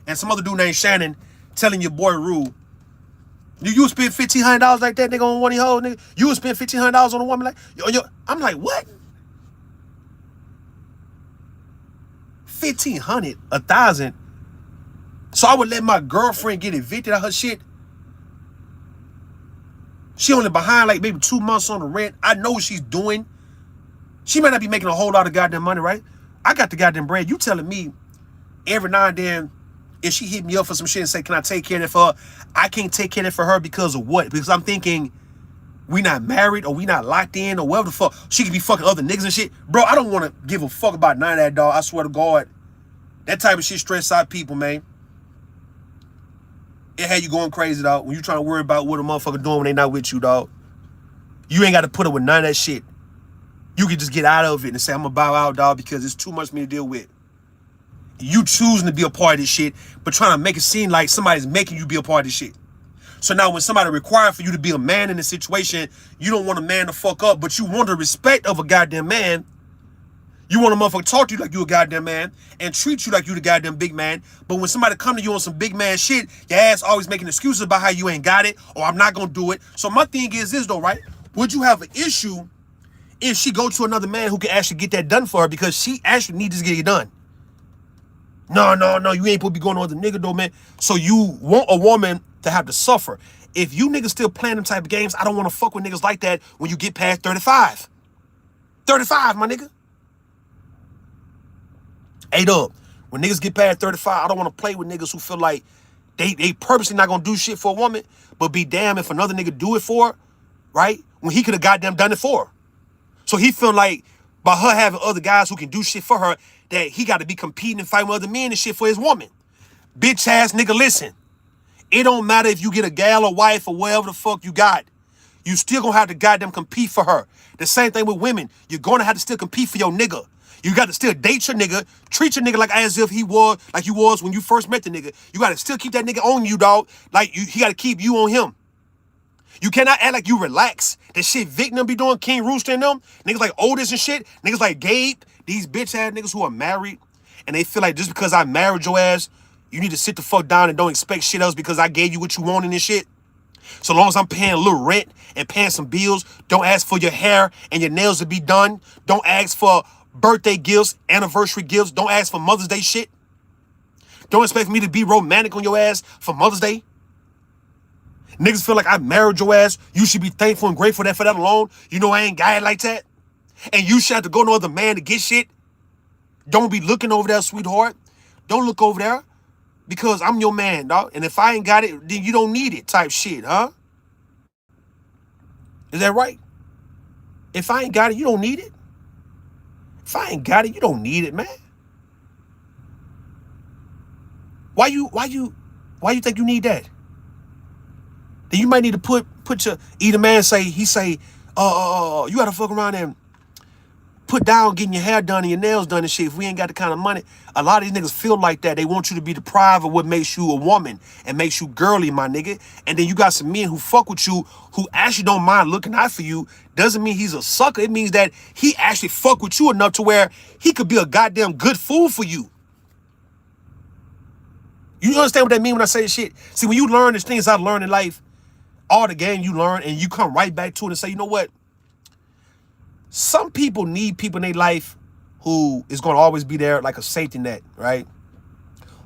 and some other dude named Shannon telling your boy Rue, you would spend $1,500 like that, nigga, on one of these hoes, nigga? You would spend $1,500 on a woman like, I'm like, what? 1,500, 1,000. So I would let my girlfriend get evicted out her shit. She only behind like maybe 2 months on the rent. I know what she's doing. She might not be making a whole lot of goddamn money, right? I got the goddamn bread. You telling me every now and then, if she hit me up for some shit and say, can I take care of that for her? I can't take care of that for her because of what? Because I'm thinking we not married or we not locked in or whatever the fuck. She could be fucking other niggas and shit. Bro, I don't want to give a fuck about none of that, dog. I swear to God. That type of shit stress out people, man. It had you going crazy, dog, when you trying to worry about what a motherfucker doing when they not with you, dog. You ain't got to put up with none of that shit. You can just get out of it and say, I'm going to bow out, dog, because it's too much for me to deal with. You choosing to be a part of this shit, but trying to make it seem like somebody's making you be a part of this shit. So now when somebody requires for you to be a man in a situation, you don't want a man to fuck up, but you want the respect of a goddamn man. You want a motherfucker to talk to you like you a goddamn man and treat you like you the goddamn big man. But when somebody come to you on some big man shit, your ass always making excuses about how you ain't got it or I'm not going to do it. So my thing is this though, right? Would you have an issue if she go to another man who can actually get that done for her because she actually needs to get it done? No, you ain't supposed to be going to other nigga though, man. So you want a woman to have to suffer. If you niggas still playing them type of games, I don't want to fuck with niggas like that when you get past 35. 35, my nigga. Up. When niggas get past 35, I don't want to play with niggas who feel like they purposely not gonna do shit for a woman, but be damn if another nigga do it for her, right? When he could have goddamn done it for her. So he feel like by her having other guys who can do shit for her, that he got to be competing and fighting with other men and shit for his woman. Bitch ass nigga, listen. It don't matter if you get a gal or wife or whatever the fuck you got. You still gonna have to goddamn compete for her. The same thing with women. You're gonna have to still compete for your nigga. You got to still date your nigga, treat your nigga like as if he was, like you was when you first met the nigga. You got to still keep that nigga on you, dog. Like, he got to keep you on him. You cannot act like you relax. That shit Vic and them be doing, King Rooster and them. Niggas like Otis and shit. Niggas like Gabe. These bitch-ass niggas who are married. And they feel like just because I married your ass, you need to sit the fuck down and don't expect shit else because I gave you what you wanted and shit. So long as I'm paying a little rent and paying some bills, don't ask for your hair and your nails to be done. Don't ask for birthday gifts, anniversary gifts. Don't ask for Mother's Day shit. Don't expect me to be romantic on your ass for Mother's Day. Niggas feel like I married your ass. You should be thankful and grateful for that alone. You know I ain't got it like that. And you should have to go to other man to get shit. Don't be looking over there, sweetheart. Don't look over there because I'm your man, dog. And if I ain't got it, then you don't need it type shit, huh? Is that right? If I ain't got it, you don't need it. If I ain't got it, you don't need it, man. Why you think you need that? Then you might need to put your either man say, you gotta fuck around and put down getting your hair done and your nails done and shit. If we ain't got the kind of money, a lot of these niggas feel like that. They want you to be deprived of what makes you a woman and makes you girly, my nigga. And then you got some men who fuck with you who actually don't mind looking out for you. Doesn't mean he's a sucker. It means that he actually fuck with you enough to where he could be a goddamn good fool for you. You understand what that mean when I say this shit? See, when you learn the things I learned in life, all the game you learn, and you come right back to it and say, you know what? Some people need people in their life who is going to always be there like a safety net, right?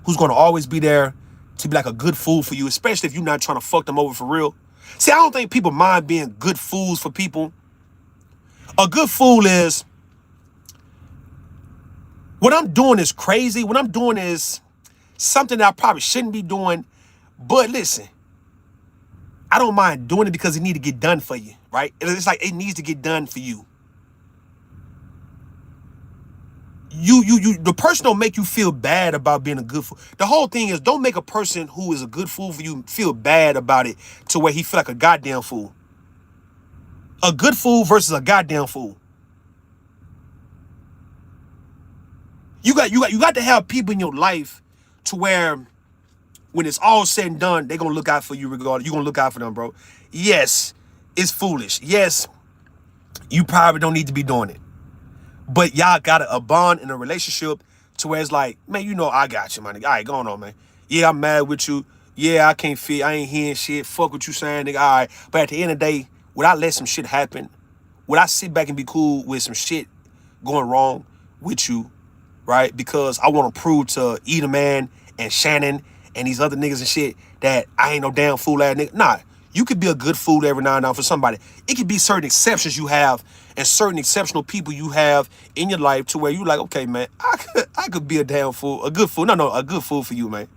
Who's going to always be there to be like a good fool for you, especially if you're not trying to fuck them over for real. See, I don't think people mind being good fools for people. A good fool is, what I'm doing is crazy. What I'm doing is something that I probably shouldn't be doing. But listen, I don't mind doing it because it needs to get done for you, right? It's like it needs to get done for you. The person don't make you feel bad about being a good fool. The whole thing is, don't make a person who is a good fool for you feel bad about it to where he feel like a goddamn fool. A good fool versus a goddamn fool. You got to have people in your life to where when it's all said and done, they're gonna look out for you regardless. You're gonna look out for them, bro. Yes, it's foolish. Yes, you probably don't need to be doing it. But y'all got a bond in a relationship to where it's like, man, you know I got you, my nigga. All right, going on, man. Yeah, I'm mad with you. Yeah, I can't feel, I ain't hearing shit. Fuck what you saying, nigga. All right. But at the end of the day, would I let some shit happen? Would I sit back and be cool with some shit going wrong with you, right? Because I want to prove to Either Man and Shannon and these other niggas and shit that I ain't no damn fool ass nigga. Nah, you could be a good fool every now and then for somebody. It could be certain exceptions you have and certain exceptional people you have in your life to where you like, okay, man, I could be a damn fool, a good fool. No, a good fool for you, man.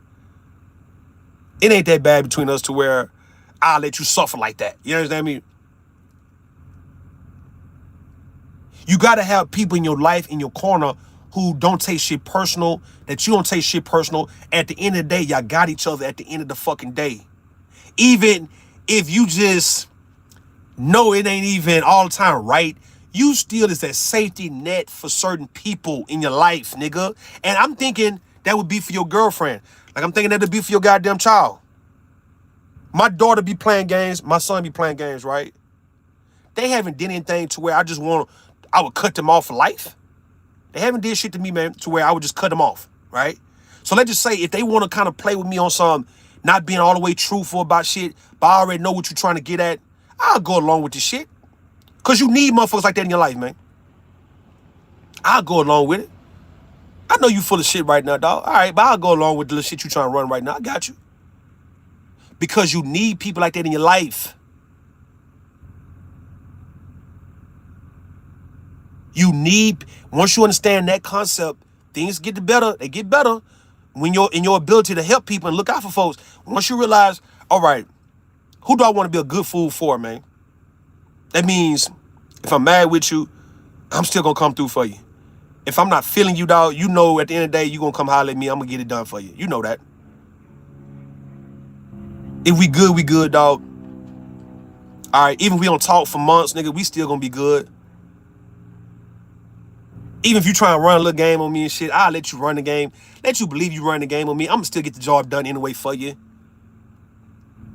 It ain't that bad between us to where I'll let you suffer like that. You understand me? You got to have people in your life, in your corner, who don't take shit personal, that you don't take shit personal. At the end of the day, y'all got each other at the end of the fucking day. Even if you just know it ain't even all the time right, you still is that safety net for certain people in your life, nigga. And I'm thinking that would be for your girlfriend. Like I'm thinking that would be for your goddamn child. My daughter be playing games, my son be playing games, right? They haven't did anything to where I would cut them off for life. They haven't did shit to me, man, to where I would just cut them off, right? So let's just say if they want to kind of play with me on some not being all the way truthful about shit, but I already know what you're trying to get at, I'll go along with this shit. Because you need motherfuckers like that in your life, man. I'll go along with it. I know you full of shit right now, dog. All right, but I'll go along with the little shit you trying to run right now. I got you. Because you need people like that in your life. You need, once you understand that concept, things get better. They get better when you're in your ability to help people and look out for folks. Once you realize, all right, who do I want to be a good fool for, man? That means if I'm mad with you, I'm still going to come through for you. If I'm not feeling you, dog, you know at the end of the day, you're going to come holler at me. I'm going to get it done for you. You know that. If we good, we good, dog. All right, even if we don't talk for months, nigga, we still going to be good. Even if you try and run a little game on me and shit, I'll let you run the game. Let you believe you run the game on me. I'm going to still get the job done anyway for you.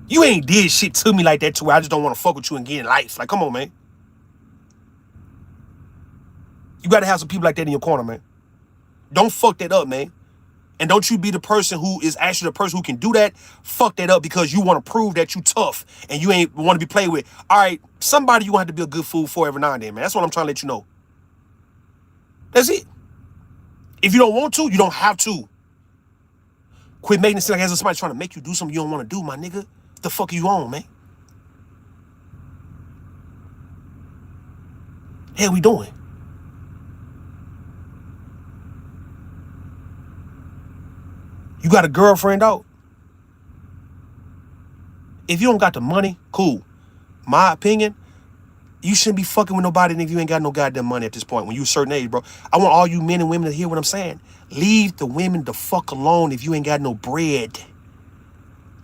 You ain't did shit to me like that to where I just don't want to fuck with you and get in life. Like, come on, man. You got to have some people like that in your corner, man. Don't fuck that up, man. And don't you be the person who is actually the person who can do that. Fuck that up because you want to prove that you tough and you ain't want to be played with. All right, somebody you want to have to be a good fool for every now and then, man. That's what I'm trying to let you know. That's it. If you don't want to, you don't have to. Quit making it seem like as if somebody's trying to make you do something you don't want to do, my nigga. What the fuck are you on, man? Hell we doing? You got a girlfriend out? If you don't got the money, cool. My opinion, You shouldn't be fucking with nobody if you ain't got no goddamn money at this point when you a certain age, bro. I want all you men and women to hear what I'm saying. Leave the women the fuck alone if you ain't got no bread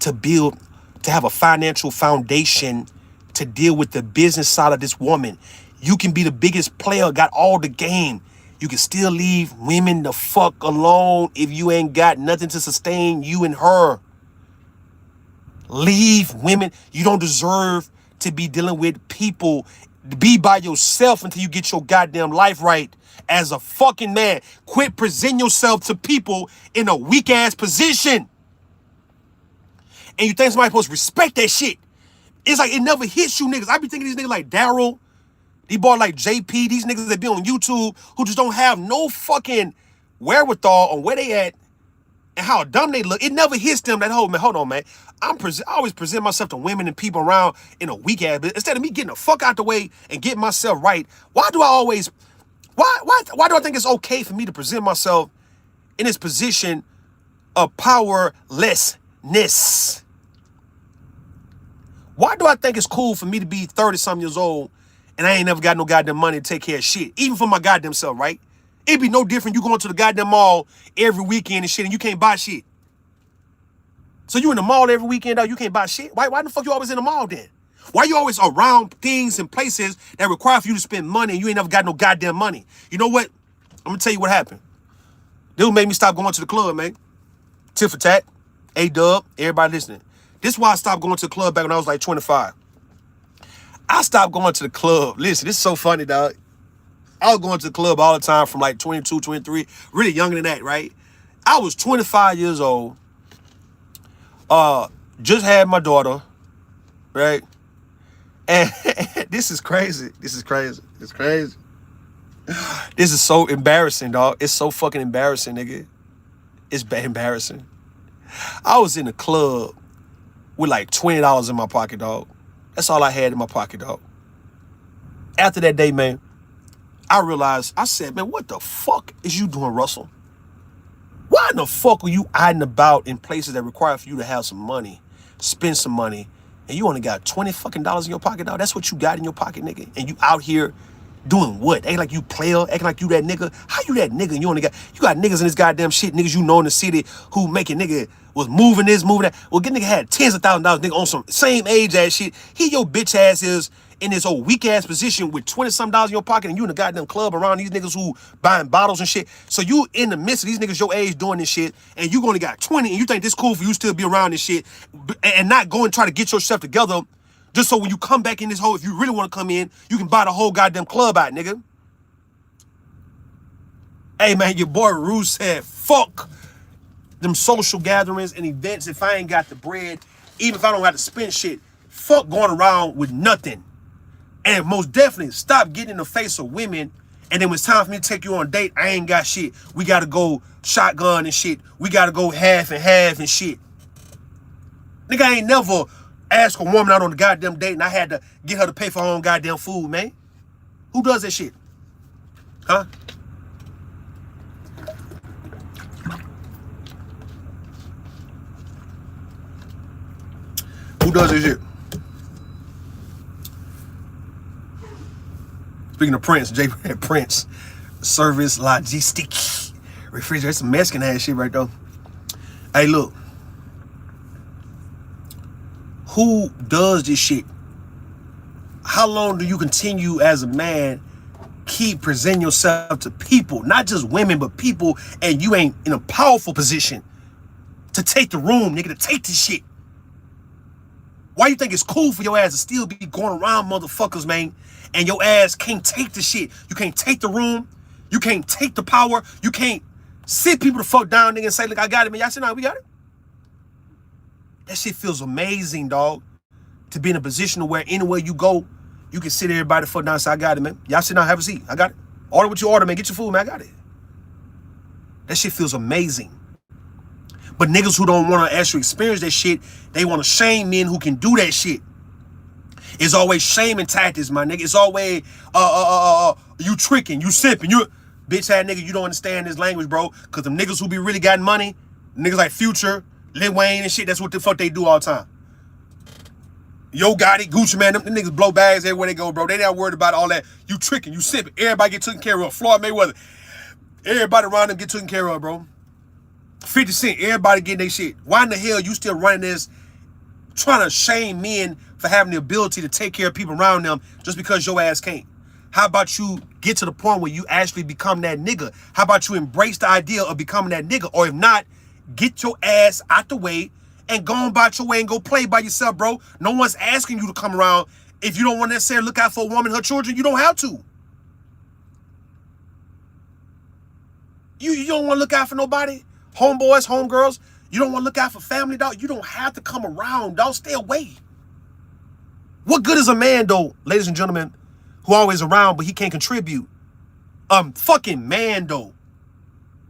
to build, to have a financial foundation to deal with the business side of this woman. You can be the biggest player, got all the game. You can still leave women the fuck alone if you ain't got nothing to sustain you and her. Leave women. You don't deserve to be dealing with people. Be by yourself until you get your goddamn life right as a fucking man. Quit presenting yourself to people in a weak ass position. And you think somebody's supposed to respect that shit. It's like it never hits you niggas. I be thinking these niggas like Daryl, these boys like JP, these niggas that be on YouTube who just don't have no fucking wherewithal on where they at and how dumb they look. It never hits them that, hold on, man. I always present myself to women and people around in a weak ass, but instead of me getting the fuck out the way and getting myself right, why do I think it's okay for me to present myself in this position of powerlessness? Why do I think it's cool for me to be 30-something years old and I ain't never got no goddamn money to take care of shit, even for my goddamn self, right? It'd be no different you going to the goddamn mall every weekend and shit and you can't buy shit. So you in the mall every weekend, you can't buy shit? Why the fuck you always in the mall then? Why you always around things and places that require for you to spend money and you ain't never got no goddamn money? You know what? I'm gonna tell you what happened. Dude made me stop going to the club, man. Tit for tat, A-Dub, everybody listening. This is why I stopped going to the club back when I was like 25. I stopped going to the club. Listen, this is so funny, dog. I was going to the club all the time from like 22, 23, really younger than that, right? I was 25 years old. Just had my daughter, right? And this is crazy. This is crazy. It's crazy. This is so embarrassing, dog. It's so fucking embarrassing, nigga. It's embarrassing. I was in the club with like $20 in my pocket, dog. That's all I had in my pocket, dog. After that day, man, I realized, I said, man, what the fuck is you doing, Russell? Why in the fuck are you hiding about in places that require for you to have some money, spend some money, and you only got $20 fucking in your pocket, dog? That's what you got in your pocket, nigga. And you out here doing what? Acting like you player, acting like you that nigga. How you that nigga? And you got niggas in this goddamn shit, niggas you know in the city who making nigga was moving this, moving that. Well, get nigga had tens of thousands of dollars, nigga on some same age ass shit. Here your bitch ass is in this old weak ass position with $20-something in your pocket and you in the goddamn club around these niggas who buying bottles and shit. So you in the midst of these niggas your age doing this shit and you only got 20 and you think this cool for you to still be around this shit and not go and try to get yourself together just so when you come back in this hole, if you really want to come in, you can buy the whole goddamn club out, nigga. Hey man, your boy Rue said, fuck them social gatherings and events if I ain't got the bread, even if I don't have to spend shit. Fuck going around with nothing. And most definitely, stop getting in the face of women. And then when it's time for me to take you on a date, I ain't got shit. We got to go shotgun and shit. We got to go half and half and shit. Nigga, I ain't never asked a woman out on the goddamn date and I had to get her to pay for her own goddamn food, man. Who does that shit? Huh? Who does this shit? Speaking of Prince, Prince, service logistic, refrigerator, some Mexican ass shit right there. Hey, look, who does this shit? How long do you continue as a man keep presenting yourself to people, not just women, but people, and you ain't in a powerful position to take the room, nigga, to take this shit? Why you think it's cool for your ass to still be going around motherfuckers, man, and your ass can't take the shit? You can't take the room. You can't take the power. You can't sit people the fuck down, nigga, and say, look, I got it, man. Y'all say, no, we got it. That shit feels amazing, dog, to be in a position where anywhere you go, you can sit everybody the fuck down and say, I got it, man. Y'all sit down, have a seat. I got it. Order what you order, man. Get your food, man. I got it. That shit feels amazing. But niggas who don't want to actually experience that shit, they want to shame men who can do that shit. It's always shaming tactics, my nigga. It's always, you tricking, you sipping, you bitch ass nigga, you don't understand this language, bro. Cause them niggas who be really got money, niggas like Future, Lil Wayne and shit, that's what the fuck they do all the time. Yo Gotti, Gucci Man, them niggas blow bags everywhere they go, bro. They not worried about all that. You tricking, you sipping. Everybody get taken care of. Floyd Mayweather. Everybody around them get taken care of, bro. 50 Cent, everybody getting their shit. Why in the hell you still running this, trying to shame men for having the ability to take care of people around them just because your ass can't? How about you get to the point where you actually become that nigga? How about you embrace the idea of becoming that nigga? Or if not, get your ass out the way and go on about your way and go play by yourself, bro. No one's asking you to come around. If you don't want to necessarily look out for a woman and her children, you don't have to. You don't want to look out for nobody? Homeboys, homegirls, you don't want to look out for family, dog? You don't have to come around, dog. Stay away. What good is a man, though, ladies and gentlemen, who always around, but he can't contribute? Fucking man, though.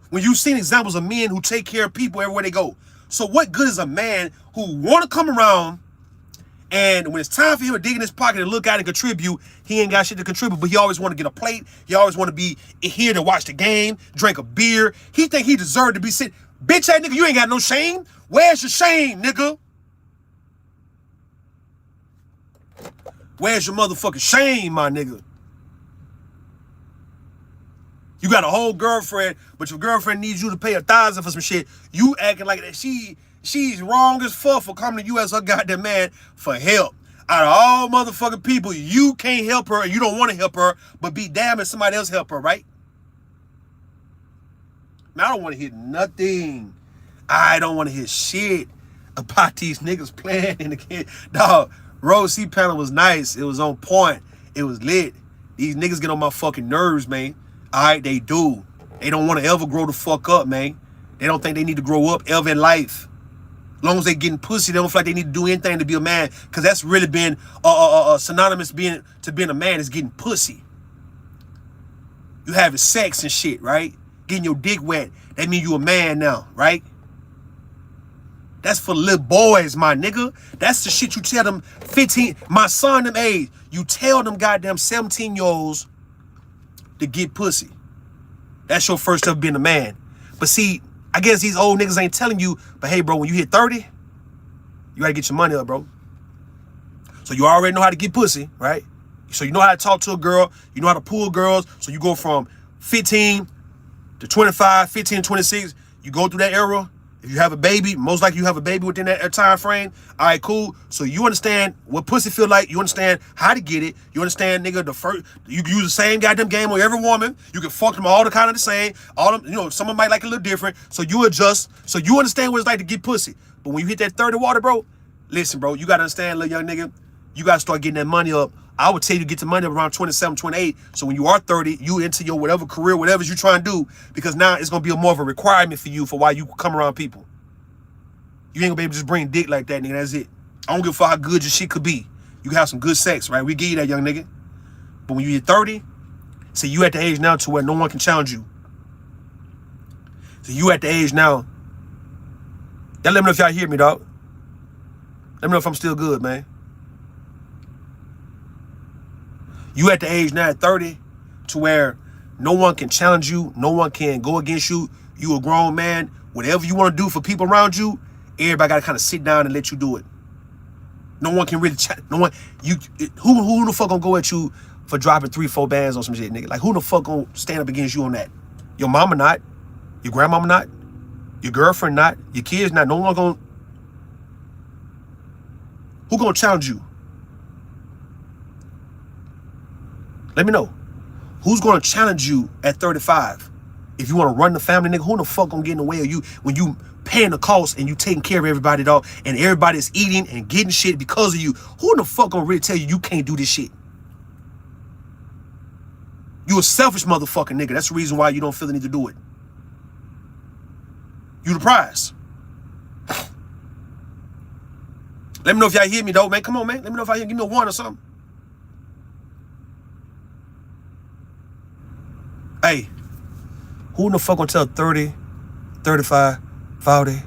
When you've seen examples of men who take care of people everywhere they go. So what good is a man who want to come around, and when it's time for him to dig in his pocket and look out and contribute, he ain't got shit to contribute, but he always want to get a plate. He always want to be here to watch the game, drink a beer. He think he deserved to be sitting. Bitch ass nigga, you ain't got no shame. Where's your shame, nigga? Where's your motherfucking shame, my nigga? You got a whole girlfriend, but your girlfriend needs you to pay $1,000 for some shit. You acting like that she's wrong as fuck for coming to you as her goddamn man for help. Out of all motherfucking people, you can't help her and you don't want to help her, but be damned if somebody else help her, right? Man, I don't want to hear nothing. I don't want to hear shit about these niggas playing in the kid. Dog, RogueC Panel was nice. It was on point. It was lit. These niggas get on my fucking nerves, man. All right, they do. They don't want to ever grow the fuck up, man. They don't think they need to grow up ever in life. As long as they getting pussy, they don't feel like they need to do anything to be a man. Because that's really been synonymous to being a man is getting pussy. You having sex and shit, right? Getting your dick wet. That mean you a man now, right? That's for little boys, my nigga. That's the shit you tell them 15, my son them age. You tell them goddamn 17-year-olds to get pussy. That's your first step being a man. But see, I guess these old niggas ain't telling you, but hey, bro, when you hit 30, you gotta get your money up, bro. So you already know how to get pussy, right? So you know how to talk to a girl. You know how to pull girls. So you go from 15 to 25, 15 to 26. You go through that era. If you have a baby, most likely you have a baby within that time frame. All right, cool. So you understand what pussy feel like. You understand how to get it. You understand, nigga, you can use the same goddamn game on every woman. You can fuck them all the kind of the same. All them, you know, someone might like it a little different. So you adjust. So you understand what it's like to get pussy. But when you hit that 30 water, bro, listen, bro, you got to understand, little young nigga, you got to start getting that money up. I would tell you to get the money up around 27, 28. So when you are 30, you into your whatever career, whatever you trying to do, because now it's going to be more of a requirement for you for why you come around people. You ain't going to be able to just bring dick like that, nigga. That's it. I don't give a fuck how good your shit could be. You can have some good sex, right? We give you that, young nigga. But when you hit 30, see, you at the age now to where no one can challenge you. So you at the age now. Y'all let me know if y'all hear me, dog. Let me know if I'm still good, man. You at the age now at 30 to where no one can challenge you. No one can go against you. You a grown man. Whatever you want to do for people around you, everybody got to kind of sit down and let you do it. No one can really no one. Who the fuck gonna go at you for dropping 3-4 bands on some shit, nigga? Like, who the fuck gonna stand up against you on that? Your mama not. Your grandmama not. Your girlfriend not. Your kids not. No one gonna. Who gonna challenge you? Let me know. Who's gonna challenge you at 35? If you wanna run the family, nigga, who the fuck gonna get in the way of you when you paying the cost and you taking care of everybody, dog, and everybody's eating and getting shit because of you? Who the fuck gonna really tell you you can't do this shit? You a selfish motherfucking nigga. That's the reason why you don't feel the need to do it. You the prize. Let me know if y'all hear me, though, man. Come on, man. Let me know if I hear. Give me a 1 or something. Hey, who the fuck gonna tell 30, 35, 40,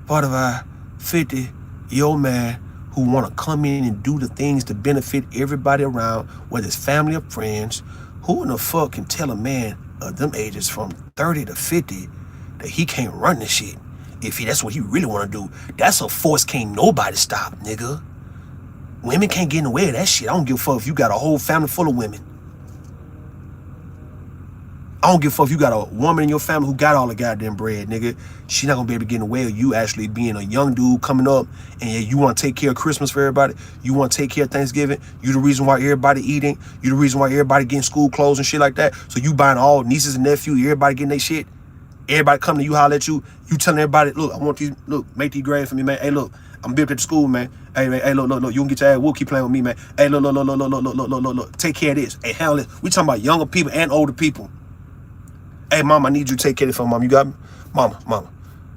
45, 50-year-old man who wanna come in and do the things to benefit everybody around, whether it's family or friends? Who in the fuck can tell a man of them ages from 30 to 50 that he can't run this shit? If that's what he really wanna do, that's a force can't nobody stop, nigga. Women can't get in the way of that shit. I don't give a fuck if you got a whole family full of women. I don't give a fuck if you got a woman in your family who got all the goddamn bread, nigga. She not gonna be able to get in the way of you actually being a young dude coming up, and yeah, you want to take care of Christmas for everybody. You want to take care of Thanksgiving. You the reason why everybody eating. You the reason why everybody getting school clothes and shit like that. So you buying all nieces and nephews, everybody getting their shit. Everybody coming to you, holler at you. You telling everybody, look, I want these, look, make these grades for me, man. Hey, look, I'm built at the school, man. Hey, man, hey, look, you can get your ass. We'll keep playing with me, man. Hey, look. Take care of this. Hey, handle this. We talking about younger people and older people. Hey, mom, I need you to take care of it for mom. You got me? Mama,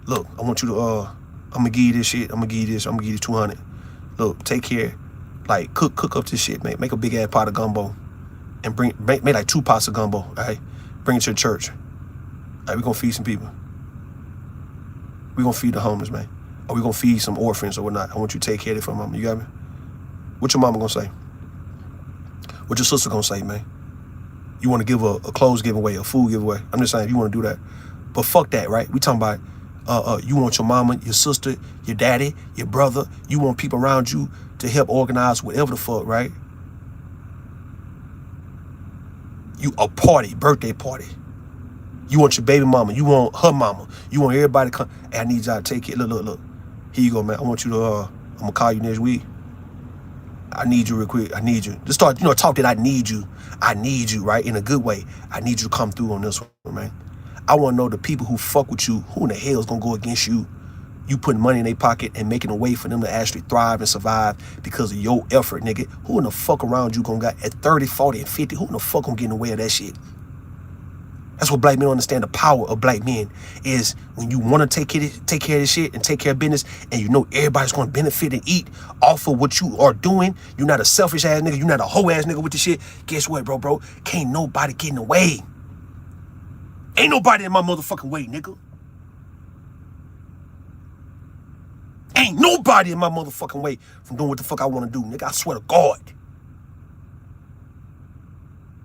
look, I want you to, I'm gonna give you this shit. I'm gonna give you this. I'm gonna give you 200. Look, take care. Like, cook up this shit, man. Make a big ass pot of gumbo. And make like 2 pots of gumbo, all right? Bring it to the church. All right, we gonna feed some people. We gonna feed the homeless, man. Or we gonna feed some orphans or whatnot. I want you to take care of it for mama. You got me? What your mama gonna say? What your sister gonna say, man? You want to give a clothes giveaway, a food giveaway. I'm just saying, if you want to do that. But fuck that, right? We talking about, you want your mama, your sister, your daddy, your brother. You want people around you to help organize whatever the fuck, right? You a party, birthday party. You want your baby mama. You want her mama. You want everybody to come. Hey, I need y'all to take it. Look. Here you go, man. I want you to, I'm going to call you next week. I need you real quick. I need you. Just start, talk that I need you. I need you, right? In a good way. I need you to come through on this one, man. I want to know the people who fuck with you, who in the hell is going to go against you, you putting money in their pocket and making a way for them to actually thrive and survive because of your effort, nigga. Who in the fuck around you going to got at 30, 40, and 50? Who in the fuck going to get in the way of that shit? That's what black men don't understand. The power of black men is when you want to take care of this shit and take care of business, and you know everybody's going to benefit and eat off of what you are doing. You're not a selfish ass nigga. You're not a hoe ass nigga with the shit. Guess what, bro? Can't nobody get in the way. Ain't nobody in my motherfucking way, nigga. Ain't nobody in my motherfucking way from doing what the fuck I want to do, nigga. I swear to God.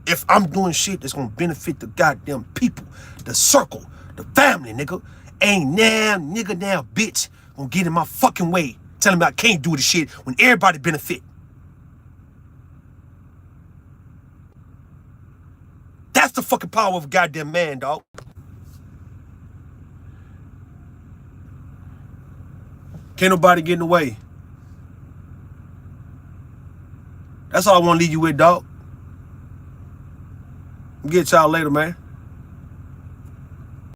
If I'm doing shit that's gonna benefit the goddamn people, the circle, the family, nigga, ain't now, nigga, now, bitch, gonna get in my fucking way telling me I can't do the shit when everybody benefit. That's the fucking power of a goddamn man, dog. Can't nobody get in the way. That's all I want to leave you with, dog. Get y'all later, man.